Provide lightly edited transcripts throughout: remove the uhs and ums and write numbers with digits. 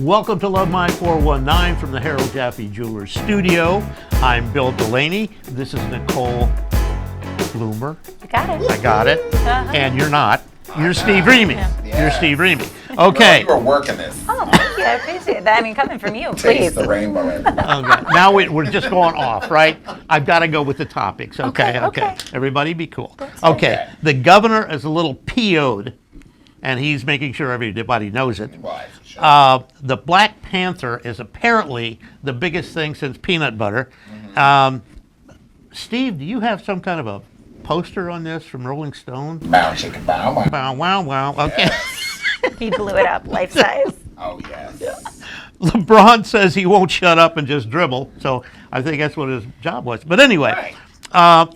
Welcome to Love My 419 from the Harold Jaffe Jewelers studio. I'm Bill Delaney. This is Nicole Bloomer. You got it. I got it. And you're not. You're Steve Remy. Yes. You're Steve Remy. Okay. You were working this. Oh, thank you. I appreciate that. I mean, coming from you, Taste please. the rainbow. Everybody. Okay. Now we're just going off, right? I've got to go with the topics. Okay. Okay. Everybody be cool. That's Okay. The governor is a little PO'd, and he's making sure everybody knows it. Why? Sure. The Black Panther is apparently the biggest thing since peanut butter. Steve, do you have some kind of a poster on this from Rolling Stone? Bow, chicken, bow, bow. Wow, wow. Okay. He blew it up, life size. Oh, yes. LeBron says he won't shut up and just dribble, so I think that's what his job was. But anyway,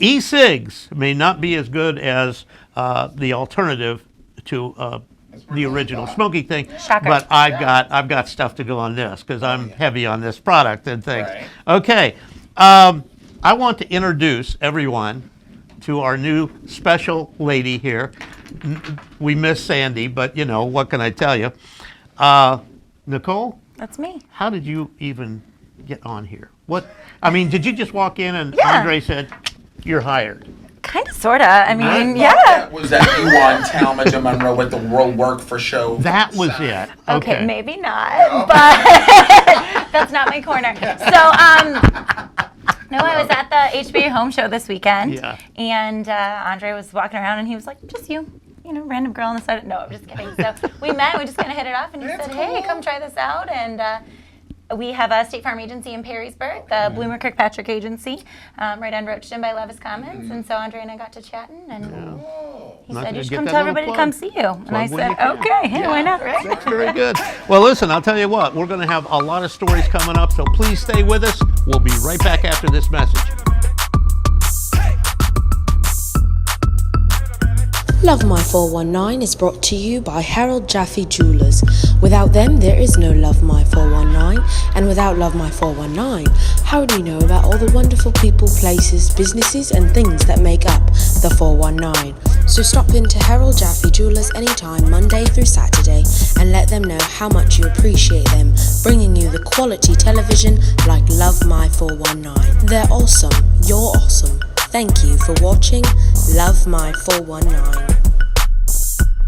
e-cigs may not be as good as the alternative to the original smoking thing. Shocker. But I've got stuff to go on this because I'm heavy on this product and things. Right. Okay, I want to introduce everyone to our new special lady here. We miss Sandy, but you know, what can I tell you? Nicole, That's me. how did you even get on here? I mean, did you just walk in and Yeah. Andre said, you're hired? Kind of, sort of. I mean, Yeah. yeah. Was that you on Talmadge and Monroe with the World Work for Show? That was it. Okay, maybe not, but that's not my corner. So, no, I was at the HBA Home Show this weekend, Yeah. and Andre was walking around, and he was like, just you know, random girl on the side. No, I'm just kidding. So we met, and we just kind of hit it off, and he said, hey, come try this out, and we have a State Farm agency in Perrysburg, the Bloomer Kirkpatrick agency, right on Roachton by Levis Commons, and so Andre and I got to chatting, and he Not said, gonna you should get come that tell little everybody to plug. come see you. And I Plug when said, you can. okay, hey, why not, right? That's very good. Well, listen, I'll tell you what, we're going to have a lot of stories coming up, so please stay with us. We'll be right back after this message. Love My 419 is brought to you by Harold Jaffe Jewelers. Without them, there is no Love My 419, and without Love My 419, how do you know about all the wonderful people, places, businesses, and things that make up the 419? So stop into Harold Jaffe Jewelers anytime, Monday through Saturday, and let them know how much you appreciate them, bringing you the quality television like Love My 419. They're awesome. You're awesome. Thank you for watching Love My 419.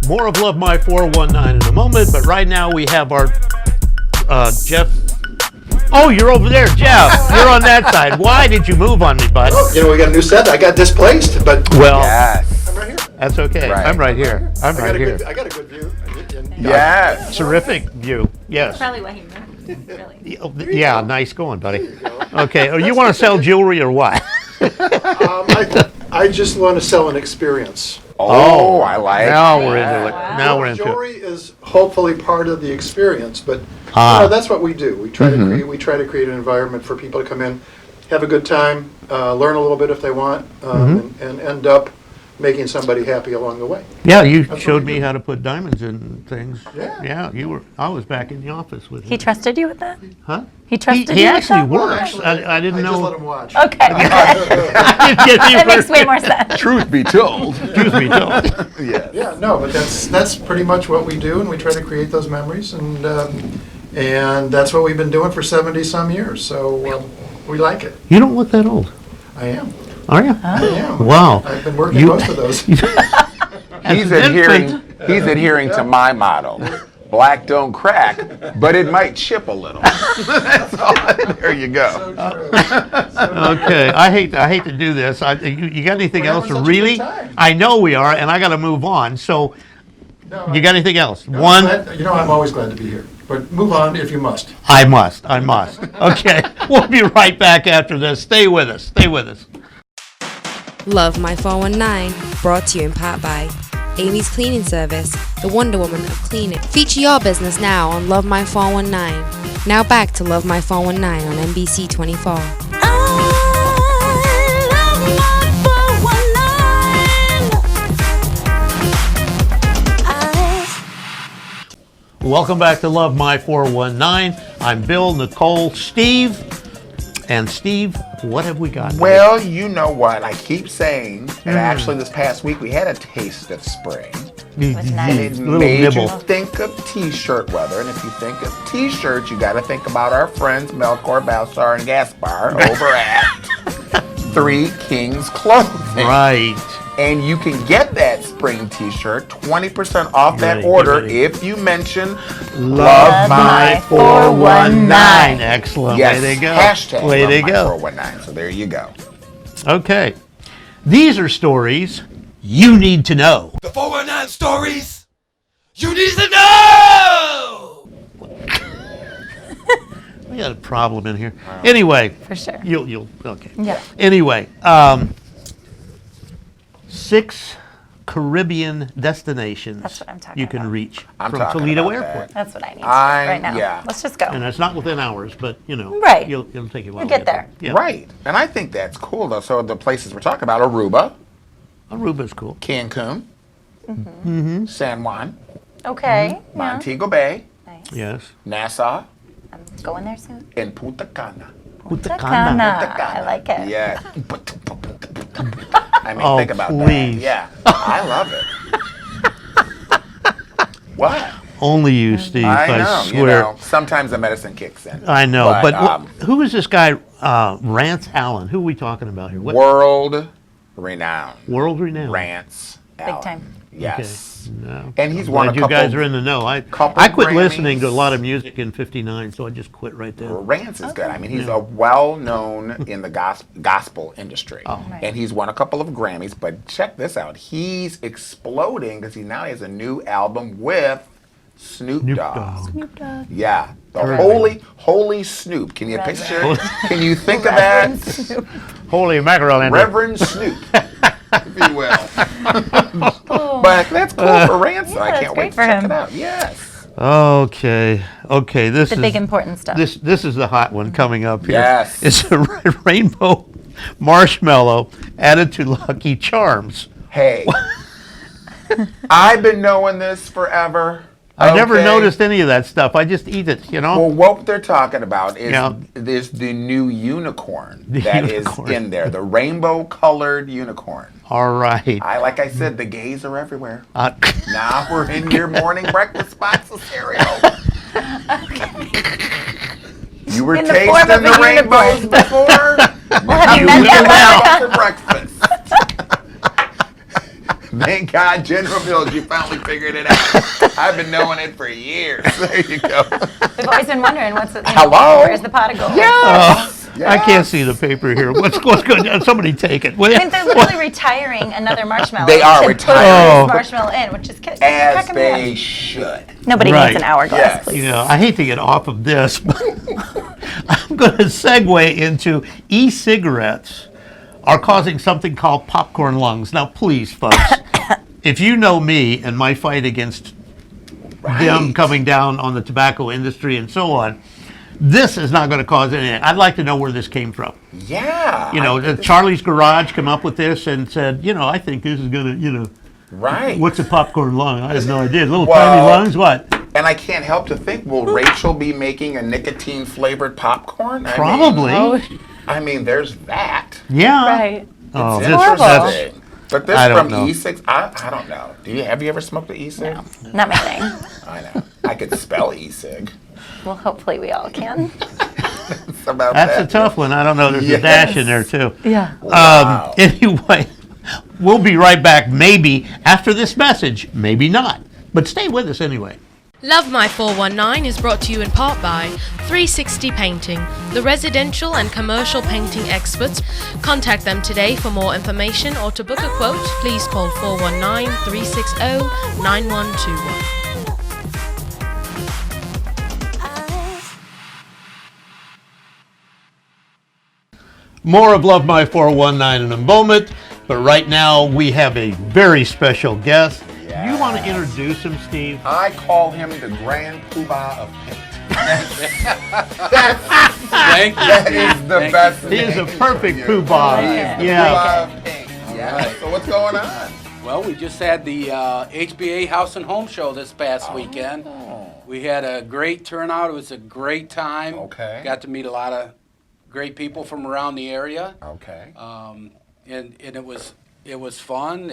More of Love My 419 in a moment, but right now we have our Jeff. Oh, you're over there, Jeff. You're on that side. Why did you move on me, bud? You know, we got a new set. I got displaced, but Well, Yes. I'm right here. that's okay. Right. I'm right here. I'm right here. I got a good view. Yes. Terrific view. Yes. Probably what he meant, really. Yeah, nice going, buddy. Okay, you want to sell jewelry or what? I just want to sell an experience. Oh, I like Now that. we're into it. Now we're into it. Jewelry is hopefully part of the experience, but you know, that's what we do. We try to create an environment for people to come in, have a good time, learn a little bit if they want, and end up making somebody happy along the way. Yeah, you what showed we me do. how to put diamonds in things. Yeah. Yeah, I was back in the office with He him. trusted you with that? Huh? He trusted He you with actually that? works. I didn't I just let know. them watch. Okay, That that makes way more sense. Truth be told. Excuse me, Tom. Yes. Yeah, no, but that's pretty much what we do, and we try to create those memories, and that's what we've been doing for 70-some years. So we like it. You don't look that old, I am. are you? I am. Wow. I've been working You- most of those. He's an adhering to my motto. Black don't crack, but it might chip a little. That's all. There you go. Okay, I hate to do this. You got anything We're else? having such a Really? good time. I know we are, and I got to move on. So, No, you got anything else? no, One. you know, I'm always glad to be here, but move on if you must. I must. Okay, we'll be right back after this. Stay with us. Love My 419, brought to you in part by Amy's Cleaning Service, the Wonder Woman of cleaning. Feature your business now on Love My 419. Now back to Love My 419 on NBC 24. Welcome back to Love My 419. I'm Bill, Nicole, Steve. And Steve, what have we got? Well, you know what? I keep saying, and actually this past week we had a taste of spring. was nice. Little Made you nibble. think of T-shirt weather, and if you think of T-shirts, you got to think about our friends Melchior, Balsar, and Gaspar over at Three Kings Clothing. Right. And you can get that spring T-shirt 20% off that Ready, order ready. if you mention Love my 419. Excellent. Yes, Way to go. hashtag Way Love to My go. 419. So there you go. Okay. These are stories you need to know. The 419 stories you need to know! We got a problem in here. Anyway. For sure. You'll okay. Yeah. Anyway, 6 Caribbean destinations That's what I'm talking you can about. reach I'm from talking Toledo about Airport. That's what I need I'm- right now. yeah. Let's just go. And that's not within hours, but you know, Right. it'll take you a while. We'll to get there. Yeah. Right. And I think that's cool, though. So the places we're talking about, Aruba, Aruba's cool. Cancun, San Juan, Okay. Yeah. Montego Bay, Nice. Yes. Nassau, I'm going there soon. and Punta Cana. Punta Cana. Cana. I like it. Yeah. I mean, Oh, think about please. that. Yeah. I love it. What? Only you, Steve. I I, know. swear. You know, sometimes the medicine kicks in. I know, but um, who is this guy? Rance Allen. Who are we talking about here? What world renowned. world renowned? Rance. Allen. time. Yes. No. And he's I'm won glad a you guys couple- are in the know. couple I quit listening to a Grammys. lot of music in '59, so I just quit right there. Rance is good. I mean, he's a well-known in the gospel industry, Right. and he's won a couple of Grammys. But check this out: he's exploding because he now has a new album with Snoop Dogg. Snoop Dogg. Yeah, the Right. holy Snoop. Can you Reverend. picture? Can you think of that? Holy mackerel! Reverend Snoop, if you will. But that's cool for Rance. Yeah, I that's can't great wait to for check him. it out. Yes. Okay. This The is big important stuff. This is the hot one coming up here. Yes. It's a rainbow marshmallow added to Lucky Charms. Hey, I've been knowing this forever. I never okay? noticed any of that stuff. I just eat it, you know? Well, what they're talking about is Yeah. the new unicorn The that unicorn. is in there, the rainbow-colored unicorn. All right. Like I said, the gays are everywhere. Uh, Now we're in your morning breakfast box of cereal. You were In the form tasting of the a rainbows unicorn. before. Have you You met will that now for breakfast. Thank God, General Mills, you finally figured it out. I've been knowing it for years. There you go. We've always been wondering what's the, Hello? where's the pot of gold? I can't see the paper here. What's going on? Somebody take it. Will I you? mean, they're literally retiring another marshmallow. They are to retiring. Put this marshmallow in, which is As they should. Nobody Right. needs an hourglass, Yes. please. You know, I hate to get off of this, but I'm going to segue into e-cigarettes are causing something called popcorn lungs. Now, please, folks, if you know me and my fight against them coming down on the tobacco industry and so on, this is not going to cause anything. I'd like to know where this came from. Yeah. You know, Charlie's Garage came up with this and said, you know, I think this is going to, you know, Right. what's a popcorn lung? I have no idea. Little Well- tiny lungs, what? And I can't help to think, will Rachel be making a nicotine-flavored popcorn? Probably. I mean, there's that. Yeah. Right. Oh, It's this, horrible. that's, interesting. But this I don't from know. e-cigs, I don't know. Have you ever smoked an e-cig? No, not my thing. I know. I could spell e-cig. Well, hopefully we all can. It's about that's a that. tough one. I don't know. There's a Yes. dash in there, too. Yeah. Wow. Anyway, we'll be right back, maybe after this message, maybe not. But stay with us anyway. Love My 419 is brought to you in part by 360 Painting, the residential and commercial painting experts. Contact them today for more information or to book a quote, please call 419-360-9121. More of Love My 419 in a moment, but right now we have a very special guest. Do you want to introduce him, Steve? I call him the Grand Poobah of paint. Thank you. That is the Thank best He is a name perfect for you. poobah. He is the Yeah. Poobah of paint. Yeah. right. So what's going on? Well, we just had the HBA House and Home Show this past weekend. We had a great turnout. It was a great time. Okay. Got to meet a lot of great people from around the area. Okay. And it was It was fun.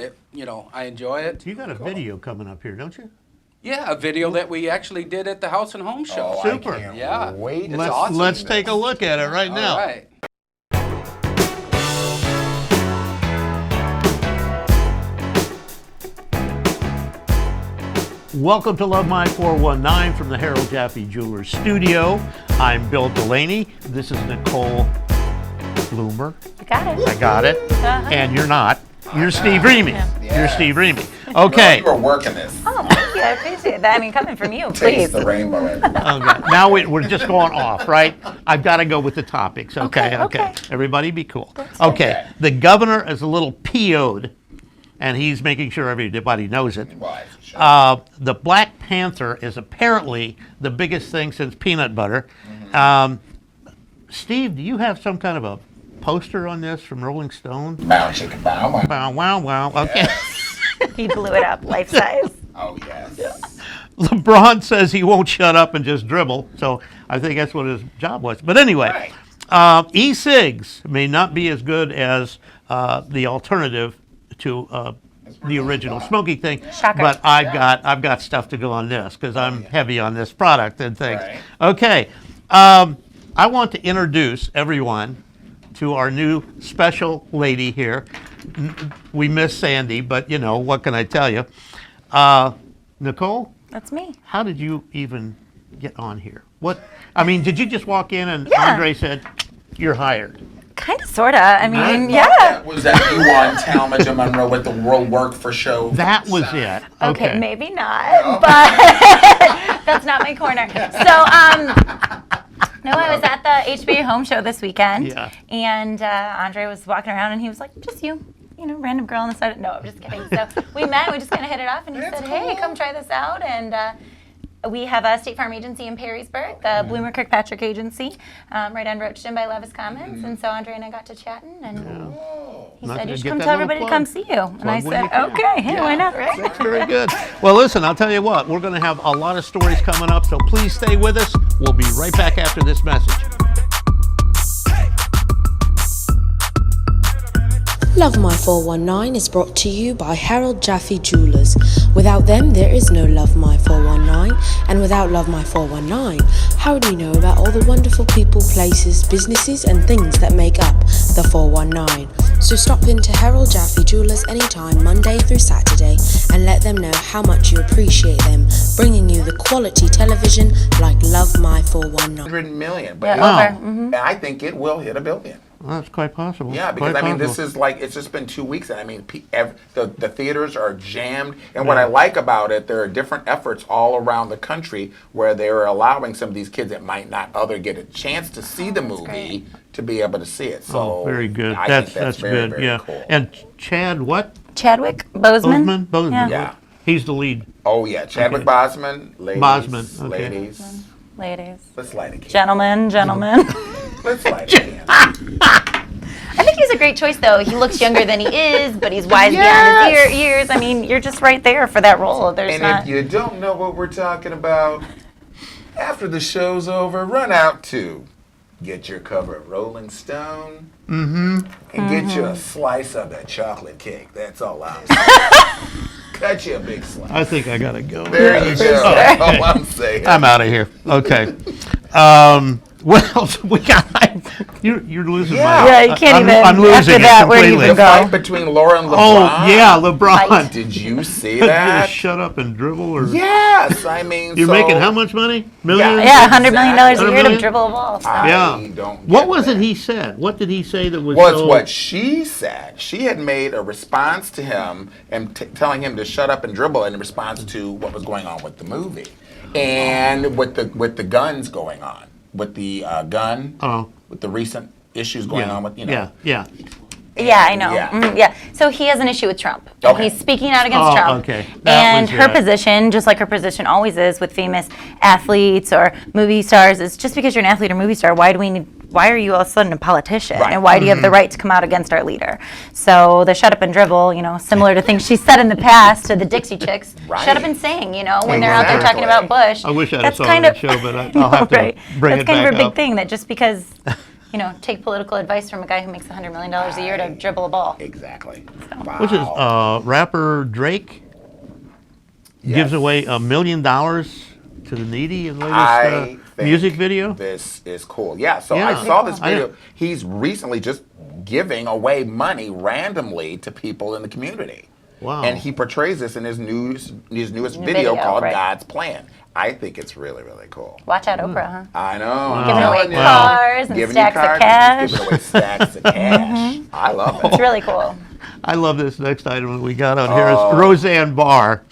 I enjoy it. You got a video coming up here, don't you? Yeah, a video that we actually did at the House and Home Show. Oh, Super. I can't Yeah. wait. It's awesome. Let's take a look at it right All now. right. Welcome to Love My 419 from the Harold Jaffe Jewelers studio. I'm Bill Delaney. This is Nicole Bloomer. You got it. I got it. Uh-huh. And you're not. You're Steve Reamy. Yeah. You're Steve Reamy. Okay. You were working this. Oh, thank you. I appreciate that. I mean, coming from you, Taste please. the rainbow, everybody. Okay. Now we're just going off, right? I've got to go with the topics. Okay. Okay. Everybody be cool. That's Okay. The governor is a little PO'd, and he's making sure everybody knows it. Why? Sure. The Black Panther is apparently the biggest thing since peanut butter. Steve, do you have some kind of a poster on this from Rolling Stone? Bow, chicken, bow, wow. Wow, wow, wow. Okay. He blew it up, life size. Oh, yes. LeBron says he won't shut up and just dribble, so I think that's what his job was. But anyway, e-cigs may not be as good as the alternative to the original smoking thing, Shocker. but I've got stuff to go on this because I'm heavy on this product and things. Right. Okay, I want to introduce everyone to our new special lady here. We miss Sandy, but what can I tell you? Nicole, That's me. how did you even get on here? Did you just walk in and Yeah. Andre said, you're hired? Kind of, sort of. I mean, Yeah. yeah. Was that you on Talmadge Monroe with the World Work for Show? That was it. Okay, maybe not, but that's not my corner. So, no, I was at the HBA Home Show this weekend, Yeah. and Andre was walking around, and he was like, just you, random girl on the side. No, I'm just kidding. So we met, and we just kind of hit it off, and he said, hey, come try this out, and we have a State Farm agency in Perrysburg, the Bloomer Kirkpatrick Agency, right on Roachton by Levis Commons, and so Andre and I got to chatting, and he Not said, gonna you should get come that tell little everybody to plug. come see you. And I Plug when said, you can. okay, hey, why not, right? That's very good. Well, listen, I'll tell you what, we're going to have a lot of stories coming up, so please stay with us. We'll be right back after this message. Love My 419 is brought to you by Harold Jaffe Jewelers. Without them, there is no Love My 419. And without Love My 419, how do you know about all the wonderful people, places, businesses, and things that make up the 419? So stop into Harold Jaffe Jewelers anytime, Monday through Saturday, and let them know how much you appreciate them, bringing you the quality television like Love My 419. 100 million. But Yeah, Wow. over. Mhm. I think it will hit $1 billion. Well, that's quite possible. Yeah, because Quite this possible. is like, it's just been 2 weeks, and the theaters are jammed. And what I like about it, there are different efforts all around the country where they're allowing some of these kids that might not get a chance to see the movie to be able to see it. So Very good. I That's think that's very, good. very Yeah. cool. And Chad, what? Chadwick Boseman. Boseman. Yeah. He's the lead. Oh yeah, Chadwick Okay. Boseman, ladies, Boseman, okay. ladies. Ladies. Let's light a candle. Gentlemen. Let's light a candle. I think he's a great choice, though. He looks younger than he is, but he's wise beyond his years. I mean, you're just right there for that role. There's And not. if you don't know what we're talking about, after the show's over, run out to get your cover of Rolling Stone and get you a slice of that chocolate cake. That's all I'm saying. Cut you a big slice. I think I got to go. There you go. That's all I'm saying. I'm out of here. Okay. What else we got? You're losing Yeah. my. Yeah, you can't I'm, even. I'm losing After it that, where do you completely. even The fight go? between Laura and LeBron. Oh yeah, LeBron. Fight. Did you see that? Just shut up and dribble, or Yes, I mean, you're so making how much money? Millions? Yeah, $100 million a Exactly. year to $100 dribble a ball. So. Yeah. I don't What get was that. it he said? What did he say that was Was so? what she said. She had made a response to him and telling him to shut up and dribble in response to what was going on with the movie and with the guns going on, with the gun, Oh. with the recent issues going on with Yeah. Yeah, I know. Yeah. Yeah. So he has an issue with Trump. And Okay. he's speaking out against Oh, Trump. okay. That And was her it. position, just like her position always is with famous athletes or movie stars, is just because you're an athlete or movie star, why are you all of a sudden a politician? Right. And why do you have the right to come out against our leader? So the shut up and dribble, similar to things she said in the past to the Dixie Chicks, Right. shut up and sing, when they're out there talking Exactly. about Bush. I wish I'd have That's saw kind that of show, but I'll have to right. bring That's it kind back of a big up. thing that just because take political advice from a guy who makes $100 million a year to dribble a ball. Exactly. Which is rapper Drake gives away $1 million to the needy in the I latest think music video. This is cool. Yeah, so Yeah. I saw this I- video. He's recently just giving away money randomly to people in the community. Wow. And he portrays this in his newest New video video, called right. God's Plan. I think it's really, really cool. Watch out, Oprah, huh? I know. Wow. Giving away Telling you. cars and Giving you stacks of cards and cash. Giving away stacks of cash. I love it. It's really cool. I love this next item that we got on here. Is Roseanne Barr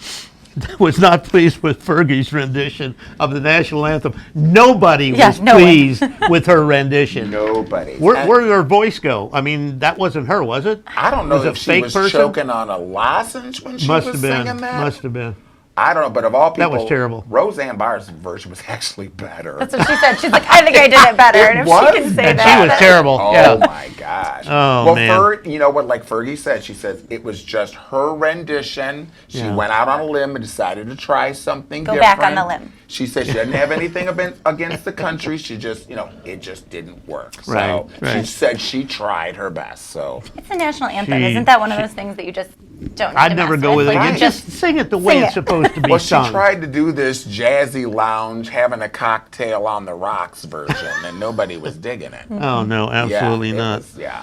was not pleased with Fergie's rendition of the national anthem. Nobody was no one. pleased with her rendition. Nobody. Where did her voice go? I mean, that wasn't her, was it? I don't know Was it if a she fake was person? choking on a lozenge when she Must was have been. singing that. Must have been. I don't know, but of all people, That was terrible. Roseanne Barr's version was actually better. That's what she said. She's like, I think I did it better. And if was? she can say And that. she was terrible. Oh Yeah. my gosh. Oh, well, man. you know what? Like Fergie said, she says it was just her rendition. She Yeah. went out on a limb and decided to try something Go different. back on the limb. She said she doesn't have anything against the country. She just, it just didn't work. So Right, she right. said she tried her best. So It's a national anthem. She- Isn't that one of those things that you just don't need I'd to never mess go with it. Like, You you just sing it the way sing it's it. supposed to be well, she sung. tried to do this jazzy lounge, having a cocktail on the rocks version, and nobody was digging it. Oh, no, absolutely yeah, it not. was- yeah.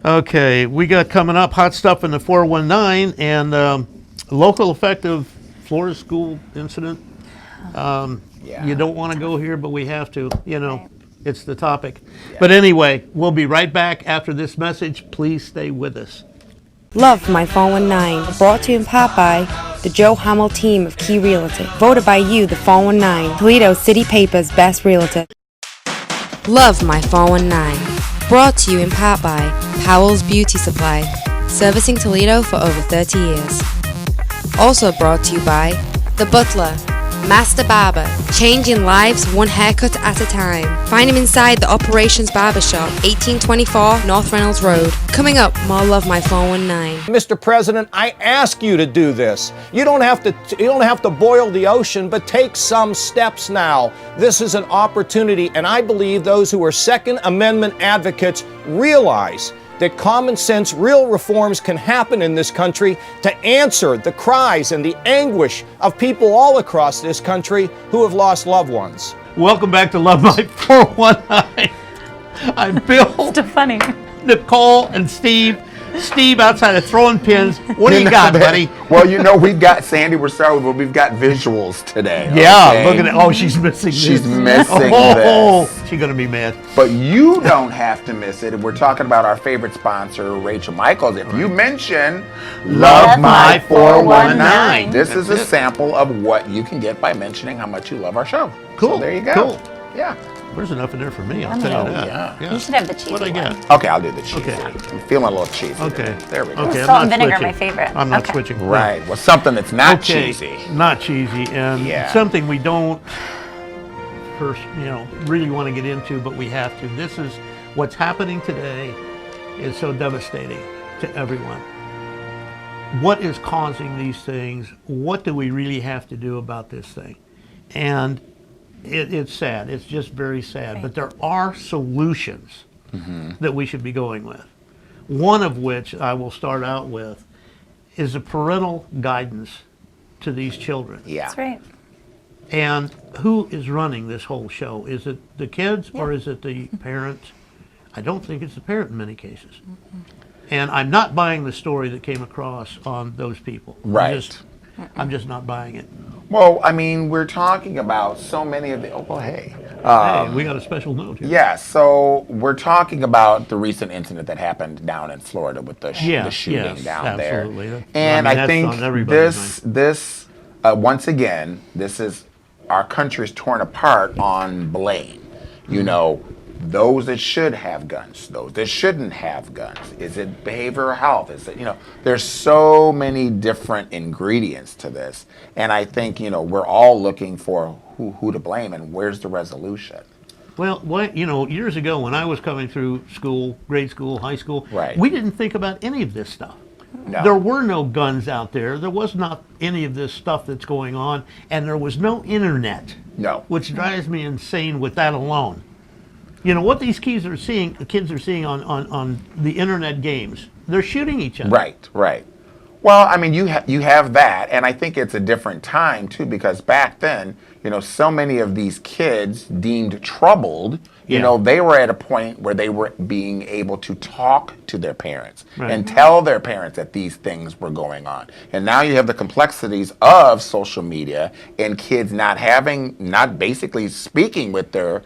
Okay, we got coming up hot stuff in the 419 and local effective Florida school incident. Yeah. You don't want to go here, but we have to. It's the topic. But anyway, we'll be right back after this message. Please stay with us. Love My 419, brought to you in part by the Joe Hamill team of Key Realty. Voted by you, the 419, Toledo City Paper's best realtor. Love My 419, brought to you in part by Powell's Beauty Supply, servicing Toledo for over 30 years. Also brought to you by The Butler, Master Barber, changing lives one haircut at a time. Find him inside the Operations Barber Shop, 1824 North Reynolds Road. Coming up, more Love My 419. Mr. President, I ask you to do this. You don't have to boil the ocean, but take some steps now. This is an opportunity, and I believe those who are Second Amendment advocates realize that common sense, real reforms can happen in this country to answer the cries and the anguish of people all across this country who have lost loved ones. Welcome back to Love My 419. I'm Bill, It's funny. Nicole, and Steve. Steve outside of throwing pins. What do you got, buddy? Well, we've got Sandy. We're starting, but we've got visuals today. Yeah, okay? look at it. Oh, she's missing She's this. missing Oh, this. she's going to be mad. But you don't have to miss it. We're talking about our favorite sponsor, Rachel Michaels. If you mention Love My 419. this is a sample of what you can get by mentioning how much you love our show. Cool, So there you go. cool. Yeah. There's enough in there for me, I'll tell you that. yeah. You should have the cheesy What I one. get? Okay, I'll do the cheese. Okay. I'm feeling a little cheesy. Okay. There we go. Okay, I'm Salt not and vinegar, switching. my favorite. I'm not Okay. switching. Right. Well, something that's not Okay, cheesy. not cheesy, and Yeah. something we don't first, really want to get into, but we have to. This is what's happening today is so devastating to everyone. What is causing these things? What do we really have to do about this thing? And it's sad. It's just very sad. But there are solutions that we should be going with. One of which I will start out with is a parental guidance to these children. Yeah. That's right. And who is running this whole show? Is it the kids or is it the parents? I don't think it's the parent in many cases. And I'm not buying the story that came across on those people. Right. I'm just not buying it. Well, I mean, we're talking about so many of the. Oh, well, hey. Hey, we got a special note here. Yeah, so we're talking about the recent incident that happened down in Florida with the shooting yes, down absolutely. there. I And mean, I that's think on everybody's this once again, this is our country's torn apart on blame. You know, those that should have guns, those that shouldn't have guns. Is it behavioral health? Is it, there's so many different ingredients to this. And I think, we're all looking for who to blame and where's the resolution. Well, years ago when I was coming through school, grade school, high school, Right. we didn't think about any of this stuff. No. There were no guns out there. There was not any of this stuff that's going on. And there was no internet. No. Which drives me insane with that alone. You know what these kids are seeing on the internet games. They're shooting each other. Right. Well, I mean, you have that, and I think it's a different time too, because back then, so many of these kids deemed troubled. They were at a point where they were being able to talk to their parents and tell their parents that these things were going on. And now you have the complexities of social media and kids not basically speaking with their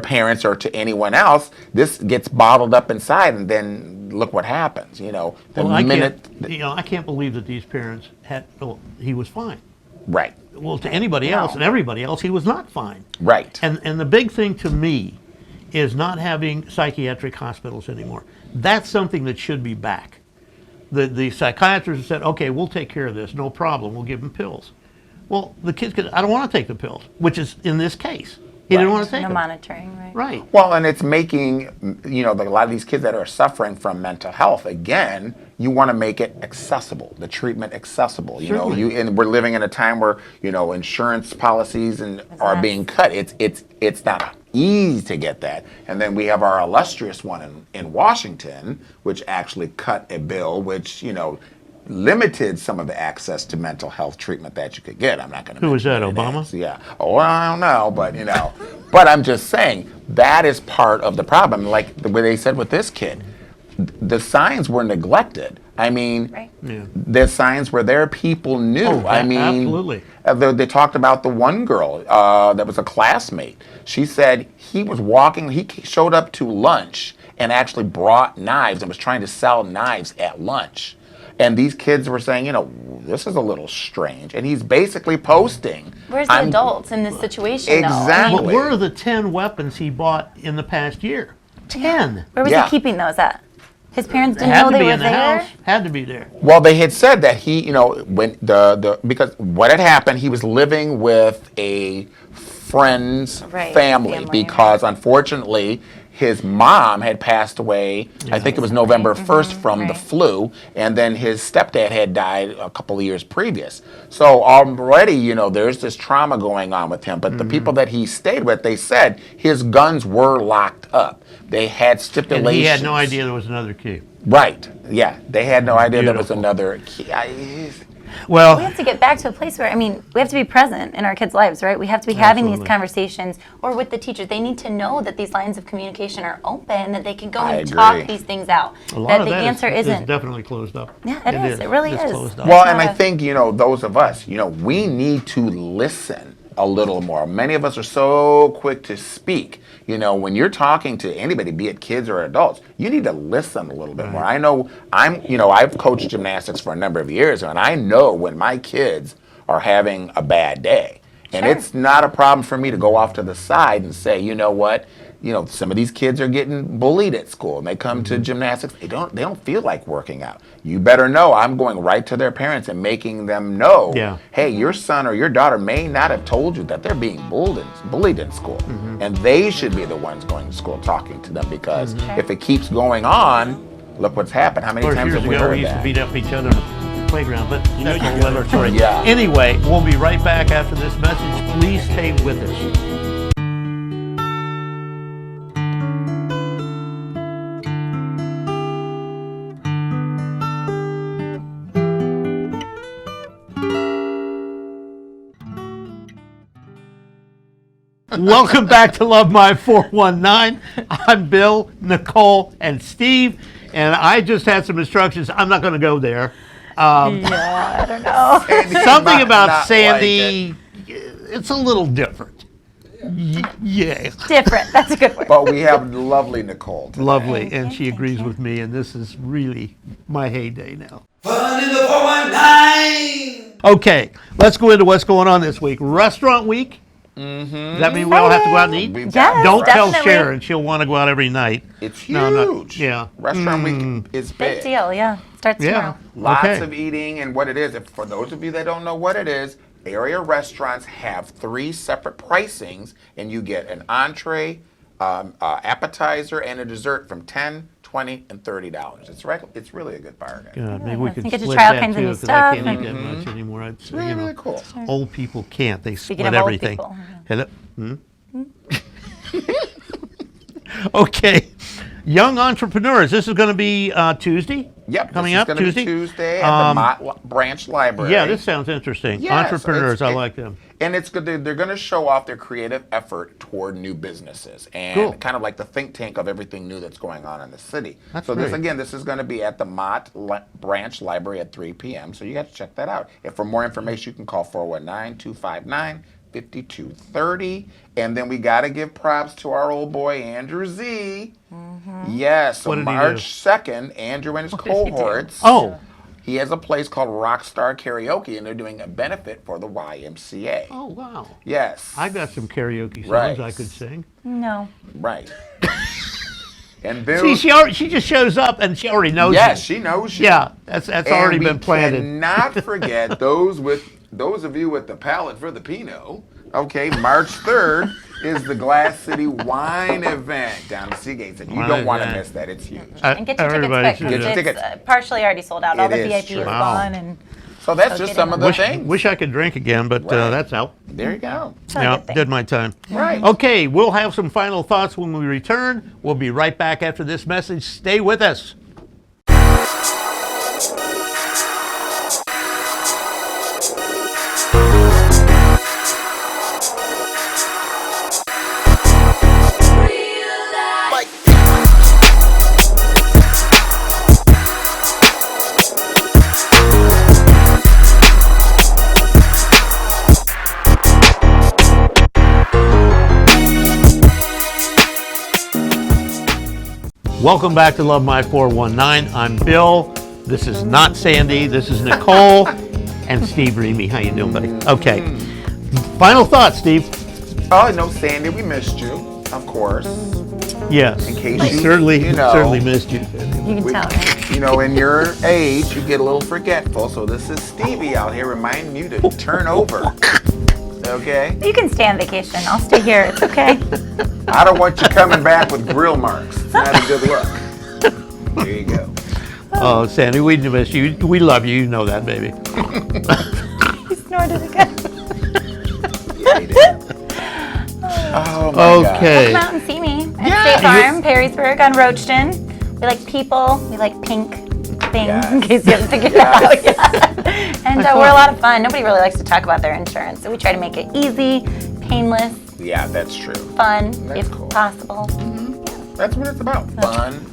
parents or to anyone else. This gets bottled up inside, and then look what happens. I can't believe that these parents he was fine. Right. Well, to anybody else and everybody else, he was not fine. Right. And the big thing to me is not having psychiatric hospitals anymore. That's something that should be back. The psychiatrists said, okay, we'll take care of this, no problem, we'll give them pills. Well, the kids I don't want to take the pills, which is in this case. He didn't want to take no them. monitoring, right? Right. Well, and it's making, a lot of these kids that are suffering from mental health, again, you want to make it accessible, the treatment accessible. And we're living in a time where, insurance policies are being cut. It's not easy to get that. And then we have our illustrious one in Washington, which actually cut a bill which, limited some of the access to mental health treatment that you could get. I'm not going to. Who was that, Obama? Yeah. Oh, I don't know, but but I'm just saying that is part of the problem. Like the way they said with this kid, the signs were neglected. I mean, the signs were there. People knew. Absolutely. They talked about the one girl that was a classmate. She said he was walking. He showed up to lunch and actually brought knives and was trying to sell knives at lunch. And these kids were saying, this is a little strange. And he's basically posting. Where's the adults in this situation, Exactly. But where are the 10 weapons he bought in the past year? 10. Where was he keeping those at? His parents didn't Had know to they be were in the there? house. Had to be there. Well, they had said that he, when because what had happened, he was living with a friend's family because unfortunately his mom had passed away, I think it was November 1st from the flu, and then his stepdad had died a couple of years previous. So already, there's this trauma going on with him. But the people that he stayed with, they said his guns were locked up. They had stipulations. And he had no idea there was another key. Right, yeah. They had no idea there was Beautiful. another key. Well, We have to get back to a place where, we have to be present in our kids' lives, right? We have to be having these conversations, or with the teacher. They need to know that these lines of communication are open, that they can go and talk these things out. a lot That of the that answer is isn't. definitely closed up. Yeah, it is. It really It's is. closed up. Well, and I think, those of us, we need to listen a little more. Many of us are so quick to speak. When you're talking to anybody, be it kids or adults, you need to listen a little bit more. I know I've coached gymnastics for a number of years, and I know when my kids are having a bad day. And it's not a problem for me to go off to the side and say, you know what? Some of these kids are getting bullied at school, and they come to gymnastics. They don't feel like working out. You better know I'm going right to their parents and making them know, hey, your son or your daughter may not have told you that they're being bullied in school. And they should be the ones going to school talking to them, because if it keeps going on, look what's happened. How many times have we heard we used to that? beat up each other in the playground, but that's a whole other story. Yeah. Anyway, we'll be right back after this message. Please stay with us. Welcome back to Love My 419. I'm Bill, Nicole, and Steve, and I just had some instructions. I'm not going to go there. I don't know. Something about not Sandy, it's a little different. Yeah. Different. That's a good word. But we have lovely Nicole today. Lovely, and she agrees with me, and this is really my heyday now. Fun in the 419! Okay, let's go into what's going on this week. Restaurant week. Does that mean we all have to go out and eat? We've Yes, got Don't tell definitely. Sharon; she'll want to go out every night. It's huge. No, yeah. Restaurant week is Big big. deal, yeah. Starts Yeah. tomorrow. Lots Okay. of eating, and what it is, if, for those of you that don't know what it is, area restaurants have 3 separate pricings, and you get an entree, appetizer, and a dessert from $10, $20, and $30. It's really a good bargain. God, maybe we I could think I just split try all that kinds of too, new 'cause I stuff can't eat and- that much anymore. I'd say, Really, really cool. old people can't. They Speaking split of old everything. people. Hello? Okay. Young entrepreneurs. This is going to be Tuesday. Yep, Coming this up is gonna Tuesday. be Tuesday at the Mott Branch Library. Yeah, this sounds interesting. Yes, Entrepreneurs, I like them. And it's good. They're going to show off their creative effort toward new businesses and Cool. kind of like the think tank of everything new that's going on in the city. That's so this great. this is going to be at the Mott Branch Library at 3 p.m. So you got to check that out. If for more information, you can call 419-259-5230. And then we got to give props to our old boy Andrew Z. Yes, so What did he do? March 2nd, Andrew and his did he do? cohorts. Oh. He has a place called Rockstar Karaoke, and they're doing a benefit for the YMCA. Oh, wow. Yes. I got some karaoke songs Right. I could sing. No. Right. And Bill. See, she just shows up and she already knows Yes, you. she knows you. Yeah, that's already been planted. And not forget those of you with the palate for the Pinot. Okay, March 3rd is the Glass City Wine event down at Seagates, and you Wine don't want to event. miss that. It's huge. And get your Everybody tickets should quick. do Get your It's tickets. partially already sold out. All It the is VIP true. is Wow. gone. And So that's So just get some in of the on things. Wish I could drink again, but Right. that's out. There you go. it's a Yeah, good thing. did my time. Right. Okay, we'll have some final thoughts when we return. We'll be right back after this message. Stay with us. Welcome back to Love My 419. I'm Bill. This is not Sandy. This is Nicole and Steve Reamy. How you doing, buddy? Okay. Final thoughts, Steve. Oh, no, Sandy, we missed you, of course. Yes. In case we you- certainly you know. certainly missed you. You can tell, right? You know, in your age, you get a little forgetful. So this is Stevie out here reminding you to turn over. Okay? You can stay on vacation. I'll stay here. It's okay. I don't want you coming back with grill marks. It's not a good look. There you go. Oh, Sandy, we miss you. We love you. You know that, baby. He snorted again. Yeah, you did. Oh, my God. Okay. Come out and see me at Yeah. State Farm, Perrysburg on Roachton. We like people. We like pink things, Yes. in case you haven't figured that out yet. And we're a lot of fun. Nobody really likes to talk about their insurance, so we try to make it easy, painless, Yeah, that's true. fun, That's if cool. possible. That's what it's about. Fun.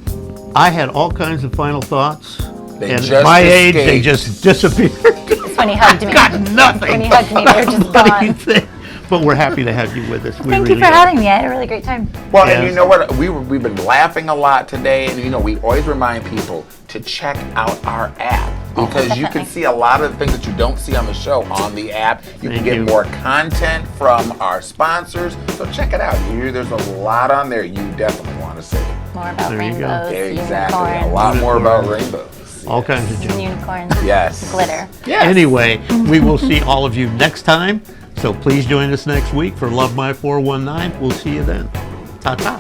I had all kinds of final thoughts. They and just at my age, they escaped. just disappeared. It's when he hugged me. Got nothing. When he hugged me, they were just What do you gone. think? But we're happy to have you with us. We Thank you really for are. having me. I had a really great time. Well, Yeah. and you know what? We've been laughing a lot today, and you know we always remind people to check out our app because you can Definitely. see a lot of the things that you don't see on the show on the app. You Thank can get you. more content from our sponsors, so check it out. There's a lot on there you definitely want to see. More about There you go. rainbows, Exactly, a unicorns, lot more about rainbows. All kinds of junk. unicorns, Yes. glitter. Yes. Anyway, we will see all of you next time. So please join us next week for Love My 419. We'll see you then. Ta-ta.